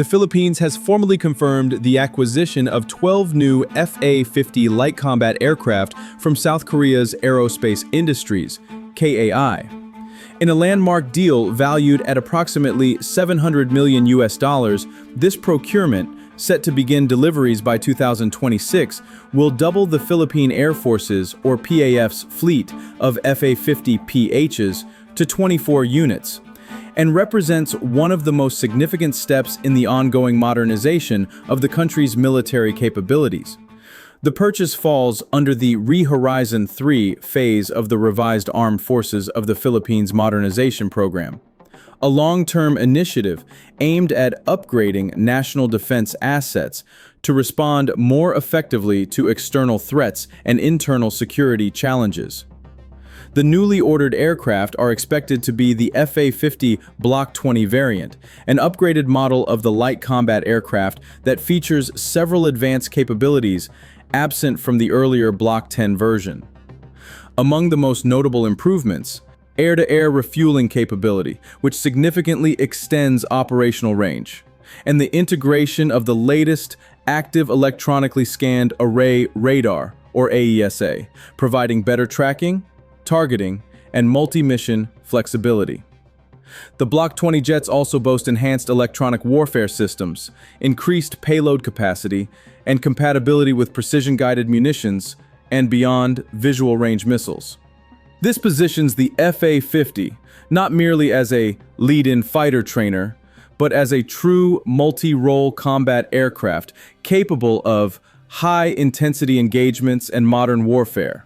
the Philippines has formally confirmed the acquisition of 12 new FA-50 light combat aircraft from South Korea's Aerospace Industries, KAI. In a landmark deal valued at approximately $700 million, this procurement, set to begin deliveries by 2026, will double the Philippine Air Force's, or PAF's, fleet of FA-50PHs to 24 units, and represents one of the most significant steps in the ongoing modernization of the country's military capabilities. The purchase falls under the Re-Horizon 3 phase of the revised Armed Forces of the Philippines Modernization Program, a long-term initiative aimed at upgrading national defense assets to respond more effectively to external threats and internal security challenges. The newly ordered aircraft are expected to be the FA-50 Block 20 variant, an upgraded model of the light combat aircraft that features several advanced capabilities absent from the earlier Block 10 version. Among the most notable improvements, air-to-air refueling capability, which significantly extends operational range, and the integration of the latest active electronically scanned array radar, or AESA, providing better tracking, targeting, and multi-mission flexibility. The Block 20 jets also boast enhanced electronic warfare systems, increased payload capacity, and compatibility with precision-guided munitions and beyond visual range missiles. This positions the FA-50 not merely as a lead-in fighter trainer, but as a true multi-role combat aircraft capable of high-intensity engagements and modern warfare.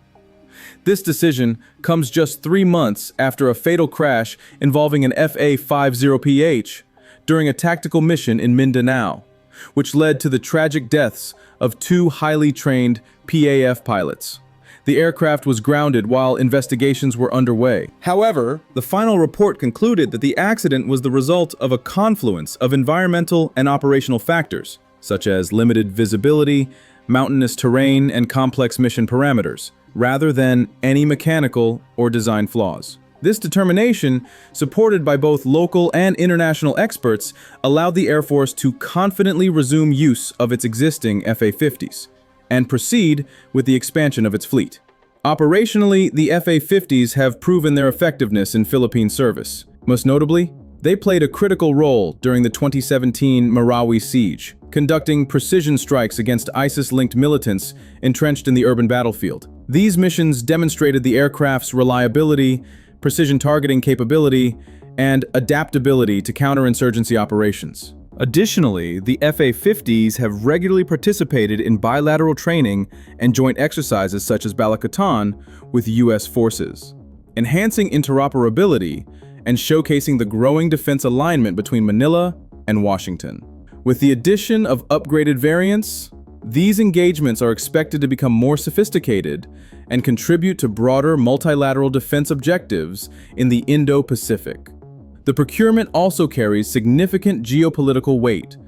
This decision comes just 3 months after a fatal crash involving an FA-50PH during a tactical mission in Mindanao, which led to the tragic deaths of 2 highly trained PAF pilots. The aircraft was grounded while investigations were underway. However, the final report concluded that the accident was the result of a confluence of environmental and operational factors, such as limited visibility, mountainous terrain, and complex mission parameters, rather than any mechanical or design flaws. This determination, supported by both local and international experts, allowed the Air Force to confidently resume use of its existing FA-50s and proceed with the expansion of its fleet. Operationally, the FA-50s have proven their effectiveness in Philippine service. Most notably, they played a critical role during the 2017 Marawi siege, conducting precision strikes against ISIS-linked militants entrenched in the urban battlefield. These missions demonstrated the aircraft's reliability, precision targeting capability, and adaptability to counterinsurgency operations. Additionally, the FA-50s have regularly participated in bilateral training and joint exercises such as Balakatan with U.S. forces, enhancing interoperability and showcasing the growing defense alignment between Manila and Washington. With the addition of upgraded variants, these engagements are expected to become more sophisticated and contribute to broader multilateral defense objectives in the Indo-Pacific. The procurement also carries significant geopolitical weight.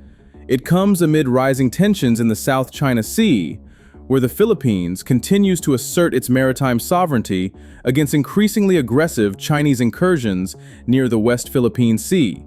It comes amid rising tensions in the South China Sea, where the Philippines continues to assert its maritime sovereignty against increasingly aggressive Chinese incursions near the West Philippine Sea.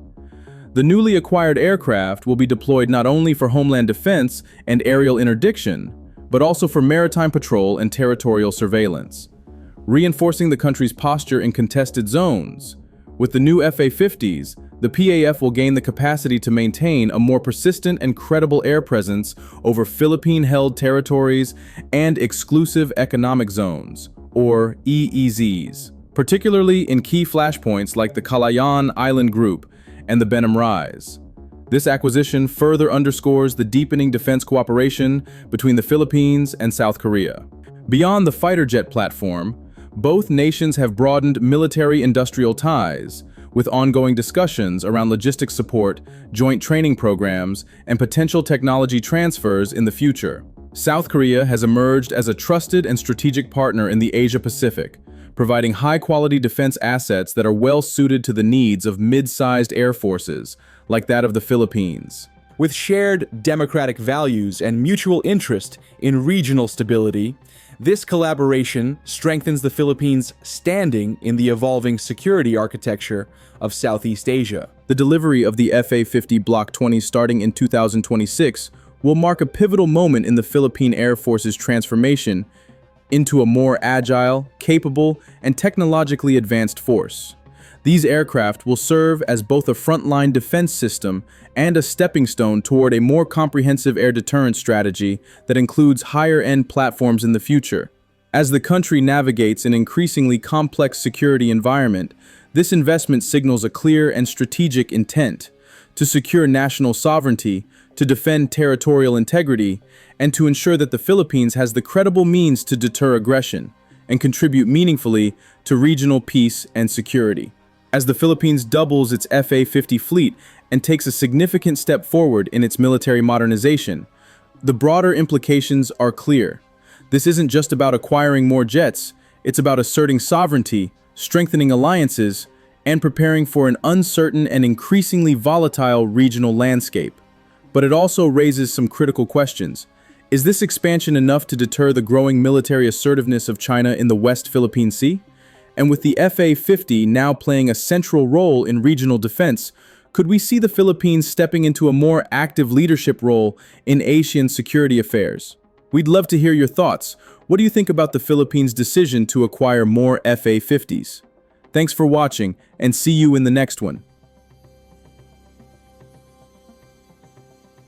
The newly acquired aircraft will be deployed not only for homeland defense and aerial interdiction, but also for maritime patrol and territorial surveillance, reinforcing the country's posture in contested zones. With the new FA-50s, the PAF will gain the capacity to maintain a more persistent and credible air presence over Philippine-held territories and exclusive economic zones, or EEZs, particularly in key flashpoints like the Calayan Island Group and the Benham Rise. This acquisition further underscores the deepening defense cooperation between the Philippines and South Korea. Beyond the fighter jet platform, both nations have broadened military-industrial ties, with ongoing discussions around logistics support, joint training programs, and potential technology transfers in the future. South Korea has emerged as a trusted and strategic partner in the Asia-Pacific, providing high-quality defense assets that are well-suited to the needs of mid-sized air forces, like that of the Philippines. With shared democratic values and mutual interest in regional stability, this collaboration strengthens the Philippines' standing in the evolving security architecture of Southeast Asia. The delivery of the FA-50 Block 20 starting in 2026 will mark a pivotal moment in the Philippine Air Force's transformation into a more agile, capable, and technologically advanced force. These aircraft will serve as both a frontline defense system and a stepping stone toward a more comprehensive air deterrence strategy that includes higher-end platforms in the future. As the country navigates an increasingly complex security environment, this investment signals a clear and strategic intent to secure national sovereignty, to defend territorial integrity, and to ensure that the Philippines has the credible means to deter aggression and contribute meaningfully to regional peace and security. As the Philippines doubles its FA-50 fleet and takes a significant step forward in its military modernization, the broader implications are clear. This isn't just about acquiring more jets, it's about asserting sovereignty, strengthening alliances, and preparing for an uncertain and increasingly volatile regional landscape. But it also raises some critical questions. Is this expansion enough to deter the growing military assertiveness of China in the West Philippine Sea? And with the FA-50 now playing a central role in regional defense, could we see the Philippines stepping into a more active leadership role in Asian security affairs? We'd love to hear your thoughts. What do you think about the Philippines' decision to acquire more FA-50s? Thanks for watching, and see you in the next one.